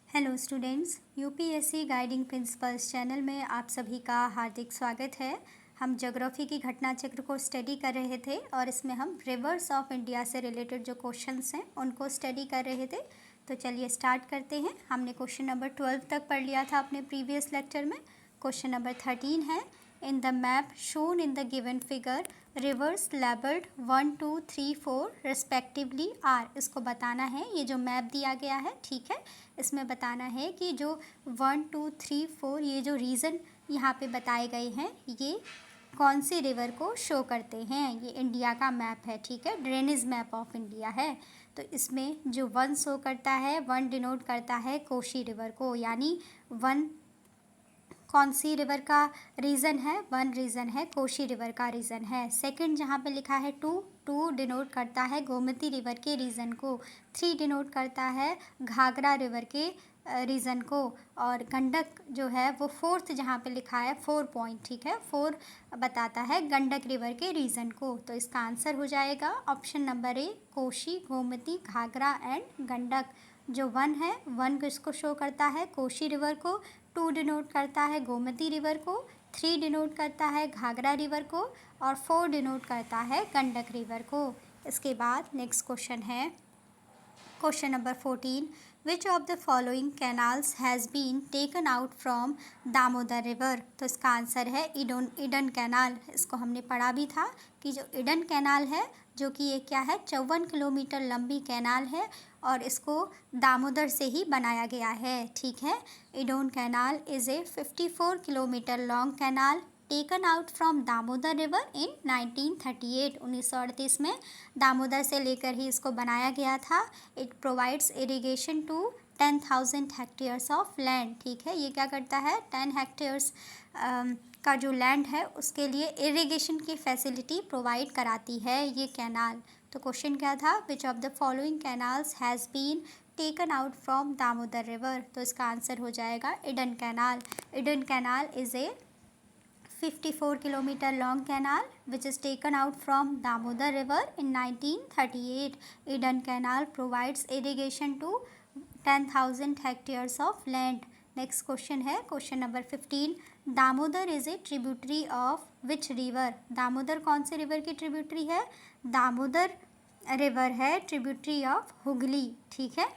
Hello students, UPSC guiding principles channel में आप सभी का हार्दिक स्वागत है। हम ज्योग्राफी की घटना चक्र को स्टडी कर रहे थे और इसमें हम रिवर्स ऑफ इंडिया से रिलेटेड जो क्वेश्चंस हैं उनको स्टडी कर रहे थे। तो चलिए स्टार्ट करते हैं। हमने क्वेश्चन नंबर 12 तक पढ़ लिया था अपने प्रीवियस लेक्चर में। क्वेश्चन नंबर 13 है, in the map shown in the given figure rivers labelled 1, 2, 3, 4 respectively are. इसको बताना है, ये जो मैप दिया गया है, ठीक है, इसमें बताना है कि जो 1, 2, 3, 4 ये जो रीज़न यहाँ पे बताए गए हैं ये कौन सी रिवर को शो करते हैं। ये इंडिया का मैप है, ठीक है, ड्रेनेज मैप ऑफ इंडिया है। तो इसमें जो 1 शो करता है, 1 डिनोट करता है कोशी रिवर को, यानी 1 कौन सी रिवर का रीज़न है, 1 रीज़न है कोशी रिवर का रीज़न है। सेकंड जहाँ पे लिखा है 2 डिनोट करता है गोमती रिवर के रीज़न को। 3 डिनोट करता है घाघरा रिवर के रीज़न को। और गंडक जो है वो 4th जहाँ पे लिखा है 4 पॉइंट, ठीक है, 4 बताता है गंडक रिवर के रीज़न को। तो इसका आंसर हो जाएगा option number A, Koshi, Gomti, Ghaghara and Gandak. जो 1 है, 1 किसको शो करता है, कोशी रिवर को। 2 डिनोट करता है गोमती रिवर को। 3 डिनोट करता है घाघरा रिवर को। और 4 डिनोट करता है गंडक रिवर को। इसके बाद नेक्स्ट क्वेश्चन है question number 14, which of the following canals has been taken out from Damodar river. तो इसका आंसर है ईडन कैनाल। इसको हमने पढ़ा भी था कि जो ईडन कैनाल है, जो कि ये क्या है, 54 किलोमीटर लंबी कैनाल है और इसको दामोदर से ही बनाया गया है, ठीक है। Eden canal is a 54 kilometre long canal taken out from Damodar river in 1938। 1938 में दामोदर से लेकर ही इसको बनाया गया था। It provides irrigation to 10,000 hectares of land, ठीक है। ये क्या करता है, 10 हेक्टेयर्स का जो लैंड है उसके लिए इरिगेशन की फैसिलिटी प्रोवाइड कराती है ये कैनाल। तो क्वेश्चन क्या था, which of the following canals has been taken out from Damodar river. तो इसका आंसर हो जाएगा Eden canal. Eden canal is a 54 kilometer long canal which is taken out from Damodar river in 1938. Eden Canal provides irrigation to 10,000 hectares of land. Next question है question number 15, Damodar is a tributary of which river. Damodar कौन से river की tributary है, Damodar river है tributary of Hooghly, ठीक है।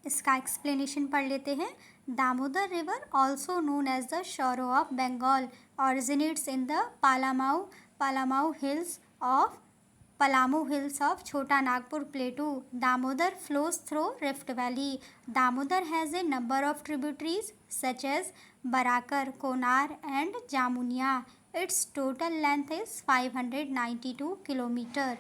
इसका explanation पढ़ लेते हैं। Damodar river also known as the sorrow of Bengal originates in the Palamau hills of Chota Nagpur plateau. Damodar flows through rift valley. Damodar has a number of tributaries such as Barakar, Konar and Jamunia. It's total length is 592 kilometre.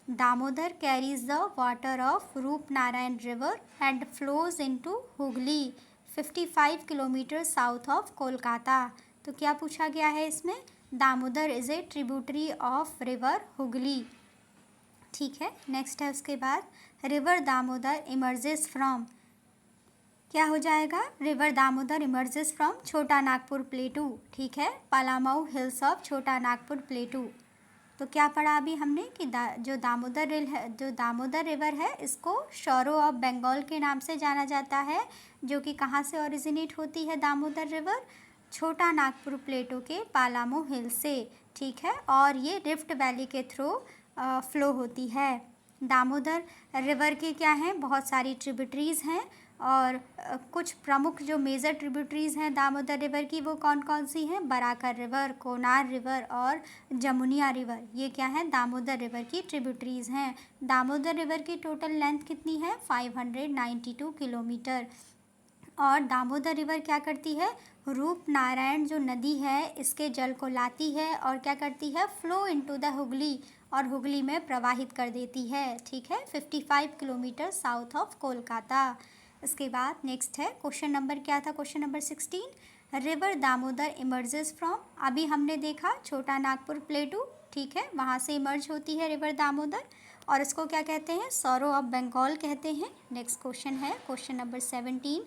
Damodar carries the water of Roopnarayan River and flows into Hooghly 55 kilometre south of Kolkata. तो क्या पूछा गया है इसमें, Damodar is a tributary of river Hooghly, ठीक है। Next है उसके बाद, रिवर दामोदर इमर्जेस फ्रॉम, क्या हो जाएगा, रिवर दामोदर इमर्जेस फ्रॉम छोटा नागपुर प्लेटू, ठीक है, पलामाऊ हिल्स ऑफ छोटा नागपुर प्लेटू। तो क्या पढ़ा अभी हमने कि जो दामोदर रिवर है इसको शोरो ऑफ बंगाल के नाम से जाना जाता है, जो कि कहाँ से ओरिजिनेट होती है दामोदर रिवर, छोटा नागपुर प्लेटो के पालामो हिल से, ठीक है, और ये रिफ्ट वैली के थ्रू फ्लो होती है। दामोदर रिवर के क्या हैं, बहुत सारी ट्रिब्यूटरीज़ हैं और कुछ प्रमुख जो मेजर ट्रिब्यूटरीज़ हैं दामोदर रिवर की वो कौन कौन सी हैं, बराकर रिवर, कोनार रिवर और जमुनिया रिवर। ये क्या है, दामोदर रिवर की ट्रिब्यूटरीज़ हैं। दामोदर रिवर की टोटल लेंथ कितनी है, 592 किलोमीटर। और दामोदर रिवर क्या करती है, रूपनारायण जो नदी है इसके जल को लाती है और क्या करती है, फ्लो इनटू द हुगली, और हुगली में प्रवाहित कर देती है, ठीक है, 55 किलोमीटर साउथ ऑफ कोलकाता। इसके बाद नेक्स्ट है क्वेश्चन नंबर क्या था, question number 16, river Damodar emerges from. अभी हमने देखा छोटा नागपुर प्लेटू, ठीक है, वहाँ से इमर्ज होती है रिवर दामोदर और इसको क्या कहते हैं, सौरो ऑफ बंगाल कहते हैं। नेक्स्ट क्वेश्चन है question number 17,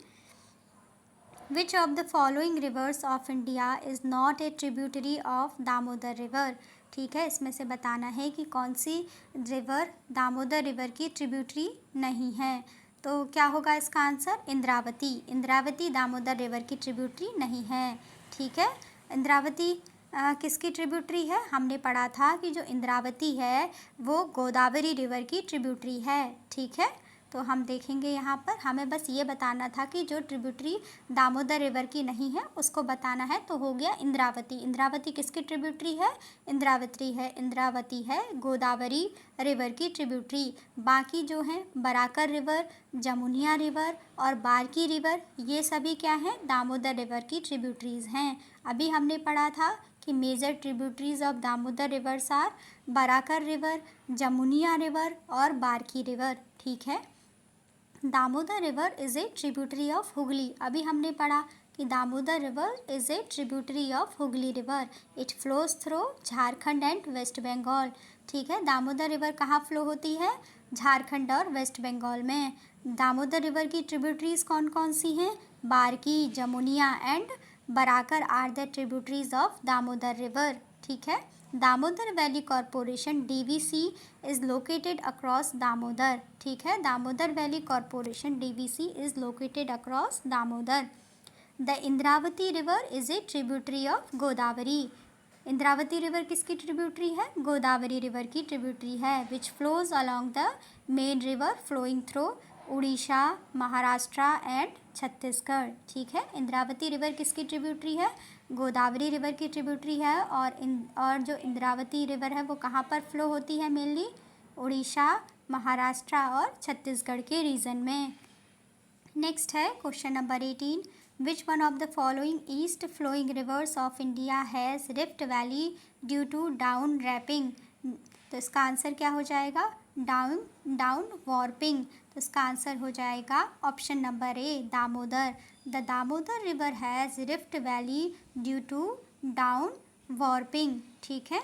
which of the following reverse of India is not a tributary of Damodar river. ठीक है, इसमें से बताना है कि कौन सी रिवर दामोदर रिवर की ट्रिब्यूटरी नहीं है। तो क्या होगा इसका आंसर? इंद्रावती। इंद्रावती दामोदर रिवर की ट्रिब्यूटरी नहीं है। ठीक है, इंद्रावती किसकी ट्रिब्यूटरी है? हमने पढ़ा था कि जो इंद्रावती है वो गोदावरी रिवर की ट्रिब्यूटरी है। ठीक है, तो हम देखेंगे यहाँ पर, हमें बस ये बताना था कि जो ट्रिब्यूटरी दामोदर रिवर की नहीं है उसको बताना है, तो हो गया इंद्रावती। इंद्रावती किसकी ट्रिब्यूटरी है? इंद्रावती है गोदावरी रिवर की ट्रिब्यूटरी। बाकी जो हैं बराकर रिवर, जमुनिया रिवर और बारकी रिवर, ये सभी क्या हैं? दामोदर रिवर की ट्रिब्यूटरीज हैं। अभी हमने पढ़ा था कि major tributaries of Damodar rivers are Barakar river, Jamunia river और बारकी रिवर। ठीक है, Damodar river is a tributary of Hooghly. अभी हमने पढ़ा कि Damodar river is a tributary of Hooghly river. It flows through Jharkhand and waste Bengal. ठीक है, दामोदर रिवर कहाँ फ्लो होती है? झारखंड और वेस्ट बंगाल में। दामोदर रिवर की ट्रिब्यूटरीज कौन कौन सी हैं? Barki, Jamunia and Barakar are the tributaries of Damodar river. ठीक है, Damodar Valley Corporation DVC is located across Damodar. ठीक है, Damodar Valley Corporation DVC is located across Damodar. The Indravati river is a tributary of Godavari. Indravati river किसकी ट्रिब्यूटरी है? गोदावरी रिवर की ट्रिब्यूटरी है, which flows along the main river flowing through Orissa, Maharashtra and Chhattisgarh. ठीक है, Indravati river किसकी tributary है? गोदावरी रिवर की ट्रिब्यूटरी है। और जो इंद्रावती रिवर है वो कहाँ पर फ्लो होती है? मेनली उड़ीसा, महाराष्ट्र और छत्तीसगढ़ के रीजन में। नेक्स्ट है question number 18, which one of the following east flowing rivers of India has rift valley due to down warping. तो इसका आंसर क्या हो जाएगा? Down warping. तो इसका आंसर हो जाएगा option number A, Damodar. The Damodar river has rift valley due to down warping. ठीक है,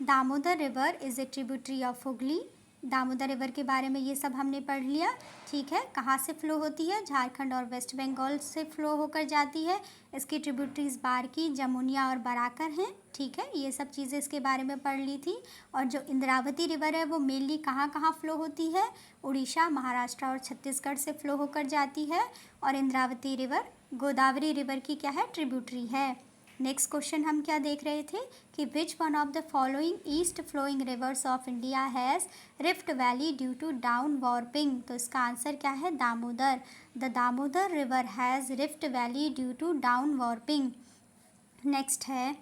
Damodar river is a tributary of Hooghly. Damodar river के बारे में ये सब हमने पढ़ लिया। ठीक है, कहाँ से फ़्लो होती है? झारखंड और वेस्ट बंगाल से फ़्लो होकर जाती है। इसकी ट्रिब्यूटरीज बारकी, जमुनिया और बराकर हैं। ठीक है, ये सब चीज़ें इसके बारे में पढ़ ली थी। और जो इंद्रावती रिवर है वो मेनली कहाँ कहाँ फ़्लो होती है? उड़ीसा, महाराष्ट्र और छत्तीसगढ़ से फ़्लो होकर जाती है। और इंद्रावती रिवर गोदावरी रिवर की क्या है? ट्रिब्यूटरी है। नेक्स्ट क्वेश्चन हम क्या देख रहे थे कि which one of the following east flowing rivers of India has rift valley due to down warping. तो इसका आंसर क्या है? Damodar. The Damodar river has rift valley due to down warping. Next है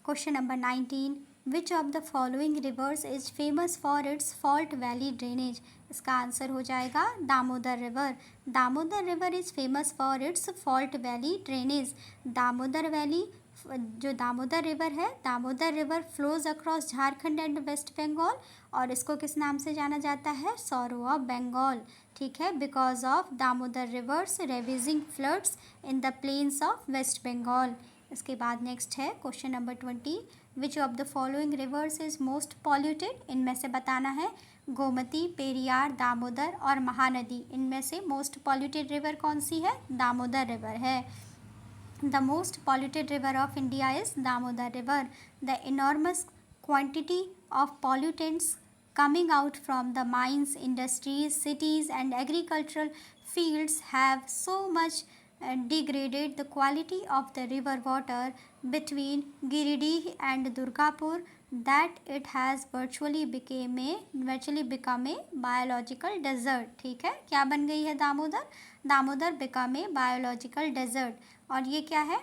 question number 19, which of the following rivers is famous for its fault valley drainage. इसका answer हो जाएगा Damodar river. Damodar river is famous for its fault valley drainage. Damodar valley जो Damodar river है, Damodar river flows across Jharkhand and waste Bengal. और इसको किस नाम से जाना जाता है? Sorrow of Bengal. ठीक है, because of Damodar rivers ravaging floods in the plains of west Bengal. इसके बाद नेक्स्ट है question number 20, which of the following rivers is most polluted. इनमें से बताना है गोमती, पेरियार, दामोदर और महानदी, इनमें से मोस्ट पॉल्यूटेड रिवर कौन सी है? दामोदर रिवर है। The most polluted river of India is Damodar River. The enormous quantity of pollutants coming out from the mines, industries, cities and agricultural fields have so much degraded the quality of the river water between Giridih and Durgapur that it has virtually become a biological desert. ठीक है, क्या बन गई है Damodar? Damodar become a biological desert। और ये क्या है?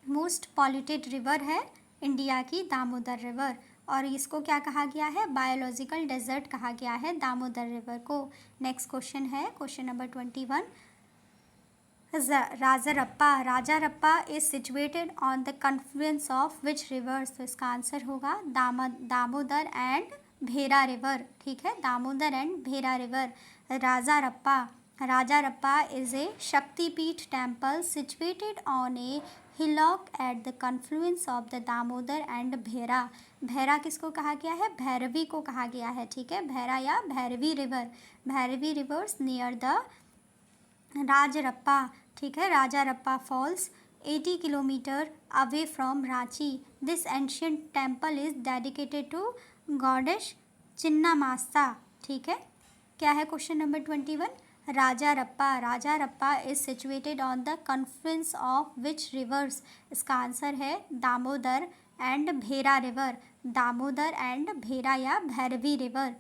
मोस्ट पॉल्यूटेड रिवर है इंडिया की दामोदर रिवर। और इसको क्या कहा गया है? बायोलॉजिकल डेजर्ट कहा गया है दामोदर रिवर को। नेक्स्ट क्वेश्चन है question number 21, Rajrappa is situated on the confluence of which rivers. तो इसका आंसर होगा दामोदर एंड भेरा रिवर। ठीक है, Damodar and Bhera river. Rajrappa is a Shaktipeeth temple situated on a hillock at the confluence of the Damodar and Bhaira। भैरा किसको कहा गया है? भैरवी को कहा गया है। ठीक है, भैरा या Bhairavi river. Bhairavi rivers near the Rajrappa. ठीक है, Rajrappa falls 80 kilometre away from Ranchi. This ancient temple is dedicated to goddess Chinnamasta, ठीक है। क्या है question number 21? Rajrappa, Rajrappa is situated on the confluence of which rivers? इसका आंसर है Damodar and Bhera river, Damodar and Bhera या Bhairavi river.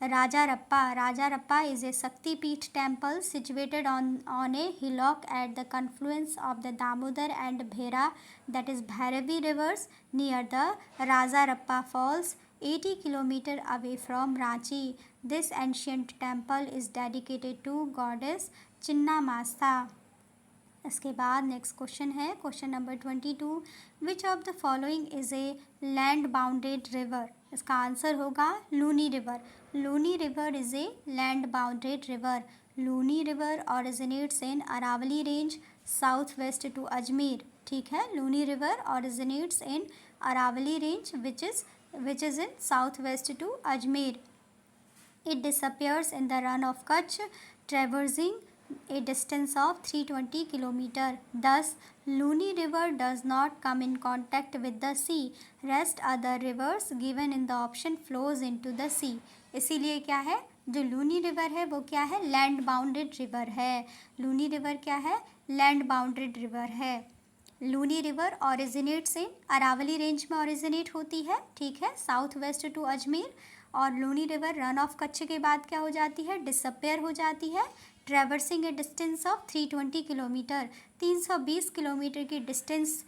Rajarappa, Rajarappa is a Shakti Peeth temple situated on a hillock at the confluence of the Damodar and Bhera, that is Bhairavi rivers, near the Rajarappa Falls, 80 km away from Ranchi. This ancient temple is dedicated to goddess Chinnamasta. इसके बाद next question है question number 22, which of the following is a land bounded river? इसका answer होगा Luni river. Luni river is a land bounded river. Luni river originates in Aravalli range south west to Ajmer, ठीक है। Luni river originates in Aravalli range which is in south west to Ajmer. It disappears in the run of Kutch, traversing a distance of 320 km. Thus, Luni River does not come in contact with the sea. Rest other rivers given in the option flows into the sea. इसीलिए क्या है, जो Luni river है वो क्या है, land bounded river है। Luni river क्या है, लैंड बाउंडेड रिवर है। Luni river originates in Aravalli range में ऑरिजिनेट होती है, ठीक है, साउथ वेस्ट टू अजमेर। और Luni river run of Kutch के बाद क्या हो जाती है, डिसअपेयर हो जाती है, traversing A distance of 320 kilometre, 320 kilometre की डिस्टेंस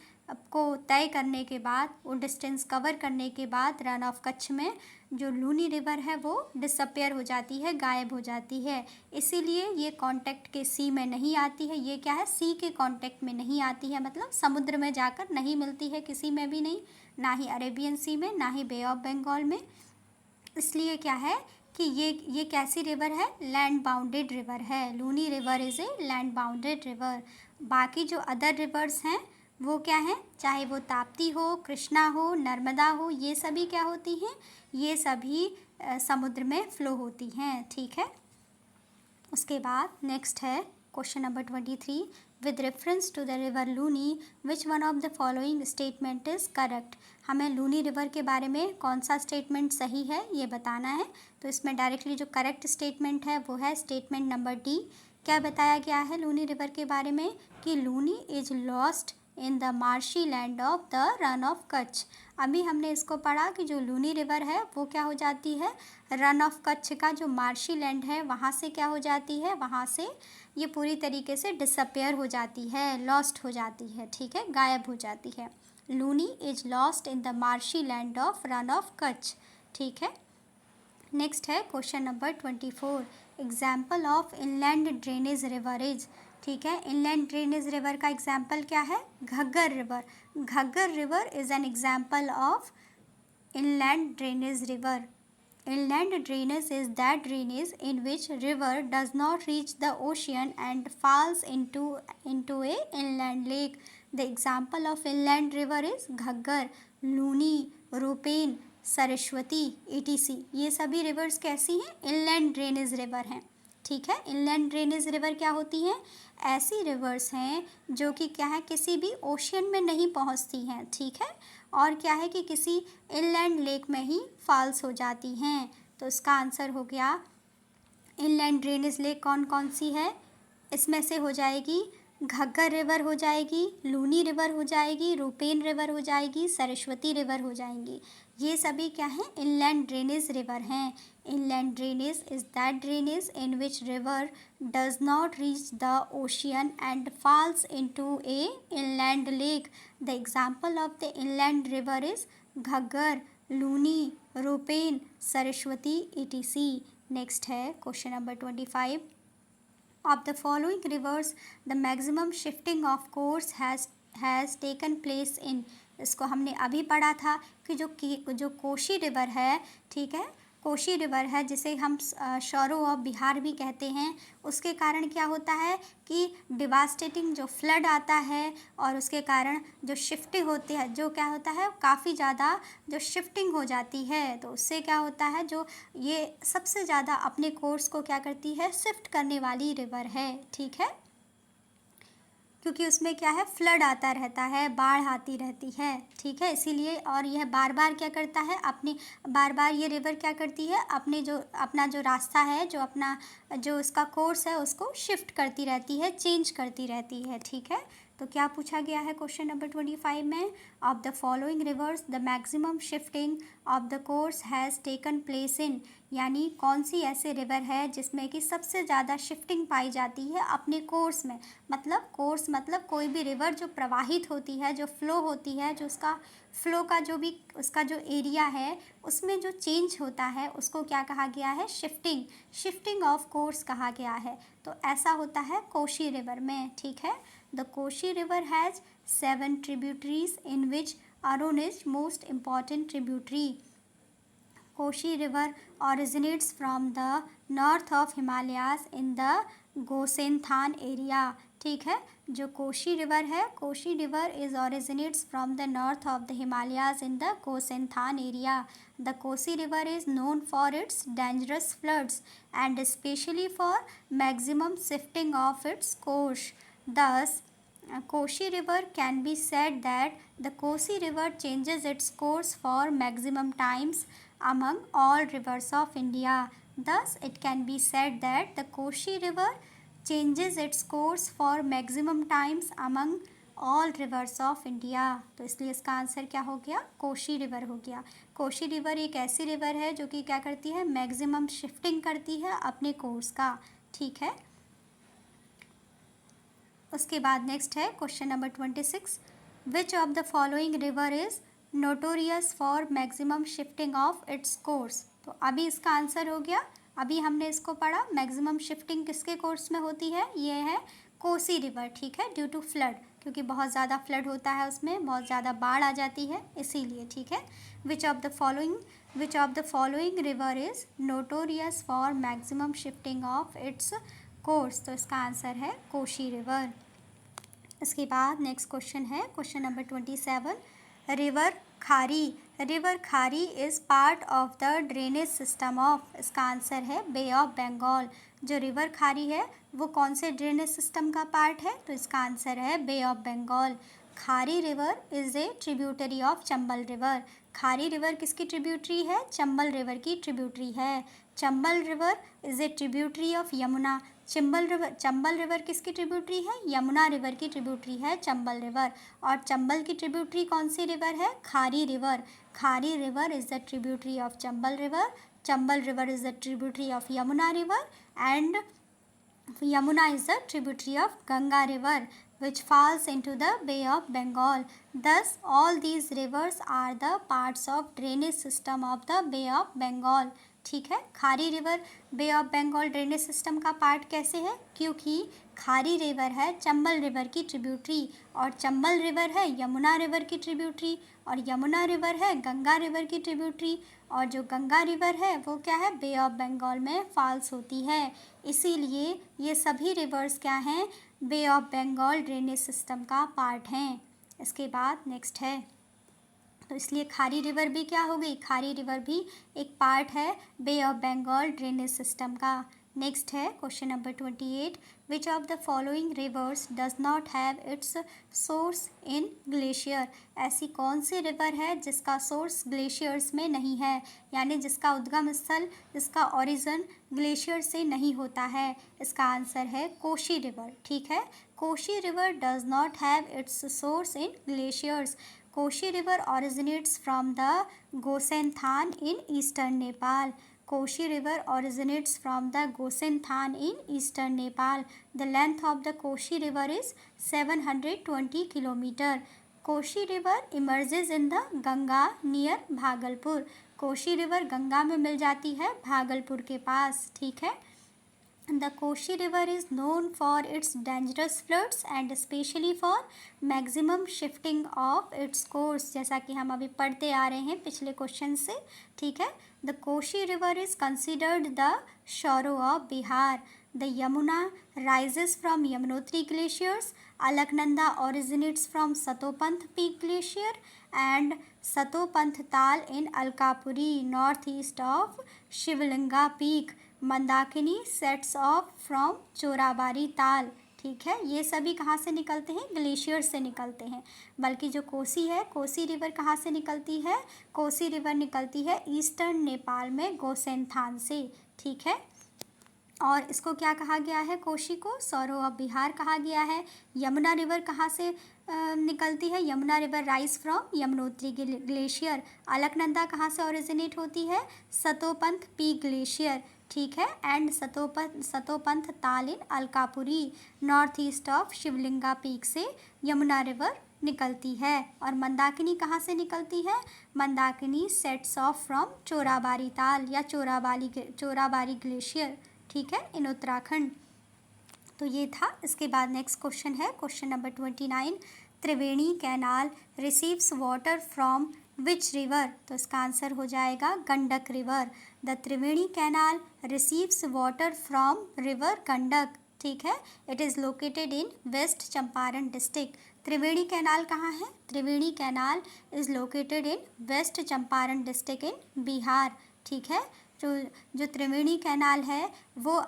को तय करने के बाद, वो डिस्टेंस कवर करने के बाद रन ऑफ कच्छ में जो लूनी रिवर है वो डिसअपेयर हो जाती है, गायब हो जाती है। इसीलिए ये कांटेक्ट के सी में नहीं आती है, ये क्या है, सी के कांटेक्ट में नहीं आती है, मतलब समुद्र में जाकर नहीं मिलती है, किसी में भी नहीं, ना ही अरेबियन सी में, ना ही बे ऑफ बंगाल में। इसलिए क्या है कि ये कैसी रिवर है, लैंड बाउंडेड रिवर है। Luni river is a land bounded river. बाकी जो अदर रिवर्स हैं वो क्या हैं, चाहे वो ताप्ती हो, कृष्णा हो, नर्मदा हो, ये सभी क्या होती हैं, ये सभी समुद्र में फ्लो होती हैं, ठीक है। उसके बाद नेक्स्ट है question number 23, with reference to the river Luni which one of the following statement is correct? हमें लूनी रिवर के बारे में कौन सा स्टेटमेंट सही है ये बताना है। तो इसमें डायरेक्टली जो करेक्ट स्टेटमेंट है वो है स्टेटमेंट नंबर डी। क्या बताया गया है लूनी रिवर के बारे में कि Luni is lost in the marshy land of the run of Kutch. अभी हमने इसको पढ़ा कि जो लूनी रिवर है वो क्या हो जाती है, रन ऑफ कच्छ का जो मार्शी लैंड है वहाँ से क्या हो जाती है, वहाँ से ये पूरी तरीके से डिसअपेयर हो जाती है, लॉस्ट हो जाती है, ठीक है, गायब हो जाती है। Luni is lost in the marshy land of run of Kutch, ठीक है। नेक्स्ट है question number 24, example of inland drainage river is, ठीक है। इनलैंड ड्रेनेज रिवर का एग्जाम्पल क्या है, Ghaggar river. Ghaggar river is an example of inland drainage river. Inland drainage is that drainage in which river does not reach the ocean and falls into a inland lake. The example of inland river is Ghaggar, Luni, Rupen, Saraswati etc. ये सभी reverse कैसी हैं, inland drainage river हैं, ठीक है। Inland drainage river क्या होती हैं, ऐसी रिवर्स हैं जो कि क्या है, किसी भी ओशियन में नहीं पहुंचती हैं, ठीक है, और क्या है कि किसी इनलैंड लेक में ही फॉल्स हो जाती हैं। तो इसका आंसर हो गया इनलैंड ड्रेनेज लेक कौन कौन सी है, इसमें से हो जाएगी घग्गर रिवर हो जाएगी, लूनी रिवर हो जाएगी, रूपेन रिवर हो जाएगी, सरस्वती रिवर हो जाएंगी। ये सभी क्या हैं, इनलैंड ड्रेनेज रिवर हैं। Inland drainage is that drainage in which river does not reach the ocean and falls into a inland lake. The example of the inland river is Ghaggar, Luni, Rupen, Saraswati etc. Next है question number 25, of the following rivers the maximum shifting of course has taken place in. इसको हमने अभी पढ़ा था कि जो Kosi river है, ठीक है, कोशी रिवर है जिसे हम शोरो ऑफ बिहार भी कहते हैं, उसके कारण क्या होता है कि डिवास्टेटिंग जो फ्लड आता है और उसके कारण जो शिफ्टिंग होती है, जो क्या होता है काफ़ी ज़्यादा जो शिफ्टिंग हो जाती है, तो उससे क्या होता है, जो ये सबसे ज़्यादा अपने कोर्स को क्या करती है, शिफ्ट करने वाली रिवर है, ठीक है, क्योंकि उसमें क्या है, फ्लड आता रहता है, बाढ़ आती रहती है, ठीक है, इसीलिए। और यह बार बार क्या करता है, अपनी बार बार ये रिवर क्या करती है, अपना जो रास्ता है, जो उसका कोर्स है उसको शिफ्ट करती रहती है, चेंज करती रहती है, ठीक है। तो क्या पूछा गया है क्वेश्चन नंबर 25 में, of the following reverse the maximum shifting of the course has taken place in, यानी कौन सी ऐसे रिवर है जिसमें कि सबसे ज़्यादा शिफ्टिंग पाई जाती है अपने कोर्स में। कोर्स मतलब कोई भी रिवर जो प्रवाहित होती है, जो फ्लो होती है, जो उसका फ्लो का उसका जो एरिया है उसमें जो चेंज होता है उसको क्या कहा गया है, शिफ्टिंग ऑफ कोर्स कहा गया है। तो ऐसा होता है कोशी रिवर में, ठीक है। The Koshi river has 7 tributaries in which Arun is most important tributary. Kosi river originates from the north of Himalayas in the Gosainthan area, ठीक है। जो कोशी रिवर है, Koshi river originates from the north of the Himalayas in the Gosainthan area. The Kosi river is known for its dangerous floods and especially for maximum shifting of its course. Thus, Koshi river can be said that the Kosi river changes its course for maximum times among all rivers of India. Thus, it can be said that the Koshi river changes its course for maximum times among all reverse of India. तो इसलिए इसका answer क्या हो गया, Koshi river हो गया। Koshi river एक ऐसी रिवर है जो कि क्या करती है, मैक्सिमम शिफ्टिंग करती है अपने कोर्स का, ठीक है। उसके बाद नेक्स्ट है question number 26, which of the following river is notorious for maximum shifting of its course. तो अभी इसका आंसर हो गया, अभी हमने इसको पढ़ा, मैक्सिमम शिफ्टिंग किसके कोर्स में होती है, ये है कोसी रिवर, ठीक है, ड्यू टू फ्लड, क्योंकि बहुत ज़्यादा फ्लड होता है उसमें, बहुत ज़्यादा बाढ़ आ जाती है इसीलिए, ठीक है। विच of the following river is notorious for maximum shifting of its course. तो इसका आंसर है कोशी रिवर। इसके बाद नेक्स्ट क्वेश्चन है question number 27, river Khari is part of the drainage system of. इसका आंसर है बे ऑफ बंगाल। जो रिवर खारी है वो कौन से ड्रेनेज सिस्टम का पार्ट है, तो इसका आंसर है bay of Bengal. Khari river is a tributary of Chambal river. Khari river किसकी ट्रिब्यूटरी है, चंबल रिवर की ट्रिब्यूटरी है। Chambal river is a tributary of Yamuna. Chambal river किसकी ट्रिब्यूटरी है, यमुना रिवर की ट्रिब्यूटरी है चंबल रिवर। और चंबल की ट्रिब्यूटरी कौन सी रिवर है, Khari river. Khari river is the tributary of Chambal river. Chambal river is the tributary of Yamuna river and Yamuna is a tributary of Ganga river which falls into the Bay of Bengal. Thus, all these rivers are the parts of drainage system of the Bay of Bengal. ठीक है, Khari river bay of Bengal drainage system का part कैसे है, क्योंकि खारी river है Chambal river की tributary और Chambal river है यमुना रिवर की ट्रिब्यूटरी और यमुना रिवर है गंगा रिवर की ट्रिब्यूटरी और जो गंगा रिवर है वो क्या है, बे ऑफ बंगाल में फॉल्स होती है। इसीलिए ये सभी रिवर्स क्या हैं, बे ऑफ बंगाल ड्रेनेज सिस्टम का पार्ट हैं। इसके बाद नेक्स्ट है, तो इसलिए खारी रिवर भी क्या हो गई, खारी रिवर भी एक पार्ट है bay of Bengal drainage system का। नेक्स्ट है question number 28, which of the following reverse does not have its source in glacier. ऐसी कौन सी रिवर है जिसका सोर्स ग्लेशियर्स में नहीं है, यानी जिसका उद्गम स्थल, जिसका ओरिजिन ग्लेशियर से नहीं होता है। इसका आंसर है कोशी रिवर, ठीक है। Koshi river does not have its source in glaciers. Koshi river originates from the Gosenthal in eastern Nepal. Koshi river originates from the Gosenthal in eastern Nepal. The length of the Koshi river is 720 kilometer. Koshi river emerges in the Ganga near Bhagalpur. Koshi river Ganga में मिल जाती है भागलपुर के पास, ठीक है। The Koshi river is known for its dangerous floods and especially for maximum shifting of its course, जैसा कि हम अभी पढ़ते आ रहे हैं पिछले क्वेश्चन से, ठीक है। The Koshi river is considered the sorrow of Bihar. The Yamuna rises from Yamunotri glaciers. Alaknanda originates from Satopant Peak Glacier and Satopant Tal in Alkapuri, northeast of Shivlinga Peak. Mandakini sets of from Chorabari ताल, ठीक है, ये सभी कहाँ से निकलते हैं, glacier से निकलते हैं। बल्कि जो कोसी है, कोसी रिवर कहाँ से निकलती है, कोसी रिवर निकलती है ईस्टर्न नेपाल में गोसेनथान से। ठीक है, और इसको क्या कहा गया है, कोशी को सौरो ऑफ बिहार कहा गया है। यमुना रिवर कहाँ से निकलती है, Yamuna river rise from Yamunotri glacier. Alaknanda कहाँ से ओरिजिनेट होती है, सतोपंथ पीक ग्लेशियर। ठीक है, and Satopanth Tal in Alkapuri, north east of Shivlinga peak से यमुना रिवर निकलती है। और मंदाकिनी कहाँ से निकलती है, Mandakini sets of from Chorabari ताल या चोराबारी ग्लेशियर। ठीक है, इन उत्तराखंड। तो ये था। इसके बाद नेक्स्ट क्वेश्चन है question number 29, Triveni canal receives water from which river. तो इसका आंसर हो जाएगा Gandak river. The Triveni canal receives water from river Gandak. ठीक है, it is located in west Champaran district. Triveni canal कहाँ है, Triveni canal is located in west Champaran district in Bihar. ठीक है, जो त्रिवेणी कैनाल है वो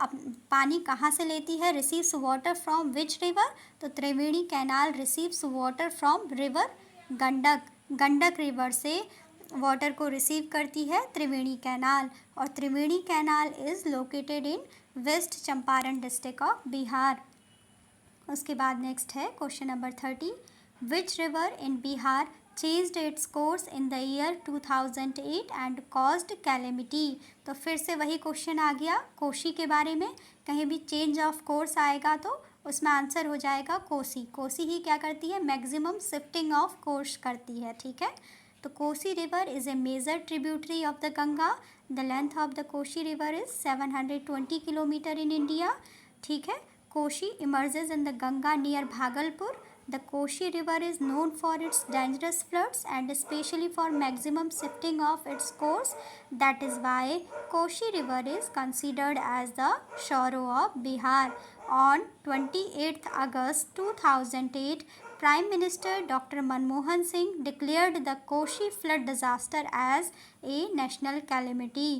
पानी कहाँ से लेती है, receives water from which river. तो Triveni canal receives water from river Gandak. Gandak river से वाटर को रिसीव करती है त्रिवेणी कैनाल। और Triveni canal is located in west Champaran district of Bihar. उसके बाद नेक्स्ट है question number 30, which river in Bihar changed its course in the year 2008 and caused calamity। तो फिर से वही क्वेश्चन आ गया कोशी के बारे में। कहीं भी चेंज ऑफ कोर्स आएगा तो उसमें आंसर हो जाएगा कोसी। कोसी ही क्या करती है, मैक्सिमम शिफ्टिंग ऑफ कोर्स करती है। ठीक है, तो Kosi river is a major tributary of the Ganga. The length of the Koshi river is 720 kilometre in India. ठीक है, Koshi emerges in the Ganga near Bhagalpur. The Koshi River is known for its dangerous floods and especially for maximum shifting of its course. That is why Koshi River is considered as the sorrow of Bihar. On 28th August 2008, Prime Minister Dr. Manmohan Singh declared the Koshi flood disaster as a national calamity.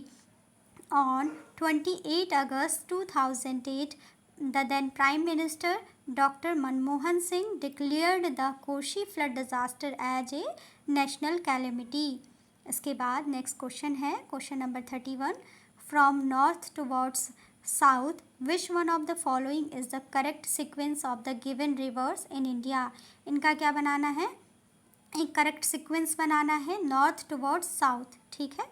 On 28 August 2008, the then Prime Minister Dr. Manmohan Singh declared the Koshi flood disaster as a national calamity. इसके बाद next question है question number 31, from north towards south which one of the following is the correct sequence of the given reverse in India. इनका क्या बनाना है, एक correct sequence बनाना है north towards south. ठीक है,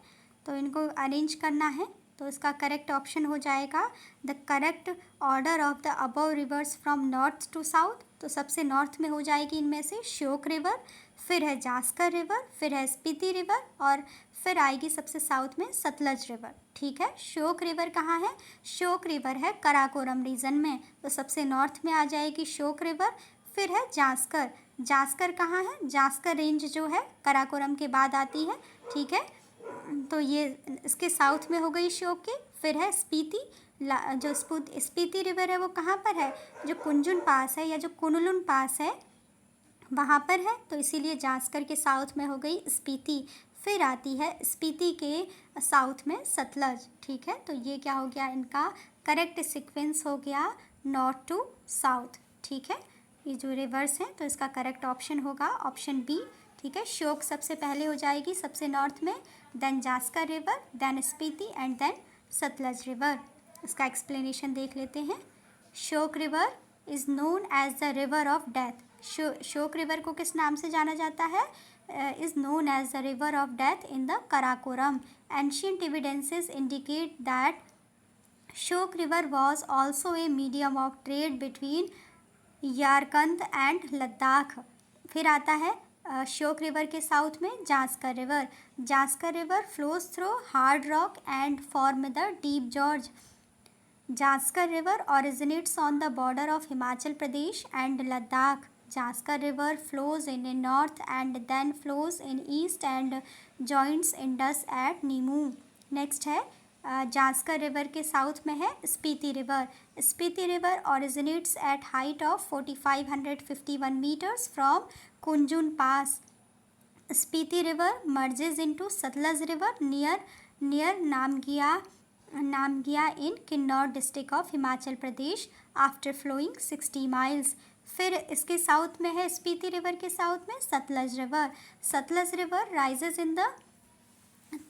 तो इनको अरेंज करना है। तो इसका करेक्ट ऑप्शन हो जाएगा the correct order of the above rivers from north to south. तो सबसे नॉर्थ में हो जाएगी इनमें से श्योक रिवर, फिर है जास्कर रिवर, फिर है स्पीति रिवर, और फिर आएगी सबसे साउथ में सतलज रिवर। ठीक है, श्योक रिवर कहाँ है, श्योक रिवर है कराकोरम रीजन में। तो सबसे नॉर्थ में आ जाएगी श्योक रिवर। फिर है जास्कर, जास्कर कहाँ है, जास्कर रेंज जो है कराकोरम के बाद आती है। ठीक है, तो ये इसके साउथ में हो गई श्योक की। फिर है स्पीति, जो स्पीति रिवर है वो कहाँ पर है, जो कुंजुन पास है या जो कुनलुन पास है वहाँ पर है। तो इसीलिए जास्कर के साउथ में हो गई स्पीति। फिर आती है स्पीति के साउथ में सतलज। ठीक है, तो ये क्या हो गया, इनका करेक्ट सीक्वेंस हो गया नॉर्थ टू साउथ। ठीक है, ये जो रिवर्स हैं तो इसका करेक्ट ऑप्शन होगा ऑप्शन बी। ठीक है, श्योक सबसे पहले हो जाएगी सबसे नॉर्थ में, then Zanskar river, then Spiti and then Sutlej river. इसका एक्सप्लेनेशन देख लेते हैं। Shyok river is known as the river of death. Shyok river को किस नाम से जाना जाता है, is known as the river of death in the Karakoram. Ancient evidences indicate that Shyok river was also a medium of trade between Yarkand and Ladakh. फिर आता है श्योक रिवर के साउथ में Zanskar river. Zanskar river flows through hard rock and form the deep George. Zanskar river originates on the border of Himachal Pradesh and Ladakh. Jaskar River flows in north and then flows in east and joins Indus at Nimu. Next है Zanskar river के south में है Spiti river. Spiti river originates at height of 4551 meters from Kunzum pass. Spiti river merges into Satluj river near Namgia Namgia in Kinnaur district of Himachal Pradesh after flowing 60 miles. फिर इसके south में है, Spiti river के south में Sutlej river. Sutlej river rises in the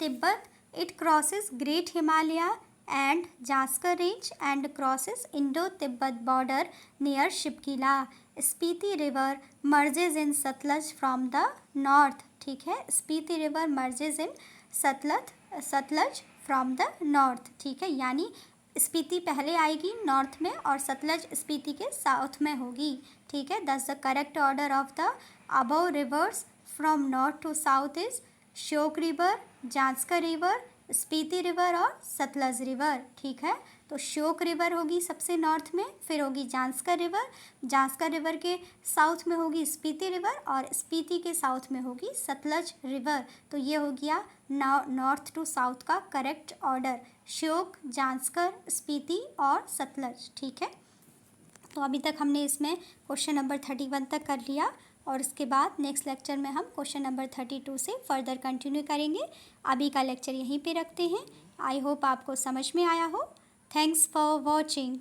Tibet, it crosses great Himalaya and Jaskar Range and crosses Indo-Tibet border near Shipkila. Spiti River merges in Satluj from the north. ठीक है, Spiti river merges in Sutlej from the north. ठीक है, यानी स्पीति पहले आएगी north में और सतलज स्पीति के साउथ में होगी। ठीक है, thus the correct order of the above rivers from north to south is Shyok river, Zanskar river, Spiti river और सतलज रिवर। ठीक है, तो श्योक रिवर होगी सबसे नॉर्थ में, फिर होगी जांस्कर रिवर, जांस्कर रिवर के साउथ में होगी स्पीति रिवर और स्पीति के साउथ में होगी सतलज रिवर। तो ये हो गया नॉर्थ टू साउथ का करेक्ट ऑर्डर, श्योक, जांस्कर, स्पीति और सतलज। ठीक है, तो अभी तक हमने इसमें क्वेश्चन नंबर 31 तक कर लिया और इसके बाद नेक्स्ट लेक्चर में हम क्वेश्चन नंबर 32 से फर्दर कंटिन्यू करेंगे। अभी का लेक्चर यहीं पे रखते हैं। आई होप आपको समझ में आया हो। Thanks for watching.